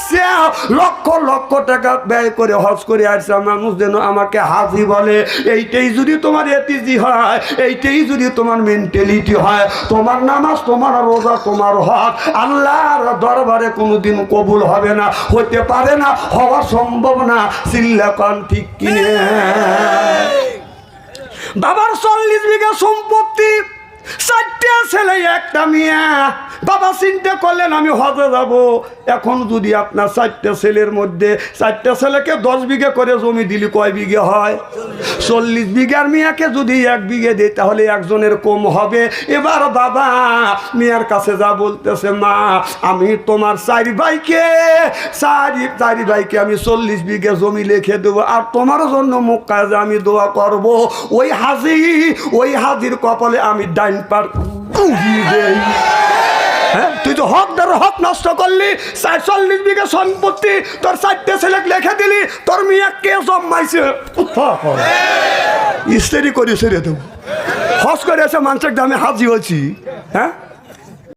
আসছে লক্ষ লক্ষ টাকা ব্যয় করে হজ করে আসছে, মানুষ যেন আমাকে হাজি বলে। এইটাই যদি তোমার এতিজি হয়, এইটাই যদি তোমার মেন্টালিটি হয়, তোমার নামাজ, তোমার রোজা, তোমার হজ আল্লাহর দরবারে কোনোদিন কবুল হবে না, হতে পারে না, হওয়া সম্ভব না। সিল্লাকান ঠিক কিনে। বাবার 40 বিঘা সম্পত্তি, 4টা ছেলে, একটা মেয়ে। বাবা চিন্তা করলেন আমি হজে যাব। এখন যদি আপনার 4টা ছেলের মধ্যে 4টা ছেলেকে 10 বিঘা করে জমি দিলি কয় বিঘে হয়? 40 বিঘার মেয়েকে যদি 1 বিঘে দেয় তাহলে একজনের কম হবে। এবার বাবা মেয়ের কাছে যা বলতেছে, মা আমি তোমার 4 ভাইকে আমি 40 বিঘা জমি লিখে দেবো, আর তোমার জন্য মক্কায় যে আমি দোয়া করব, ওই হাজির কপালে আমি ডাইন পার দেই। হ্যাঁ, তুই তো হক নষ্ট করলি। 40 বিঘা সম্পত্তি তোর 4টা ছেলে লিখে দিলি, তোর মেয়ে কে জন্মাইছে? ইস্তেরি করে ছেড়ে দেবো। হজ করে এসে মানুষের দামে হাজি হয়েছি। হ্যাঁ,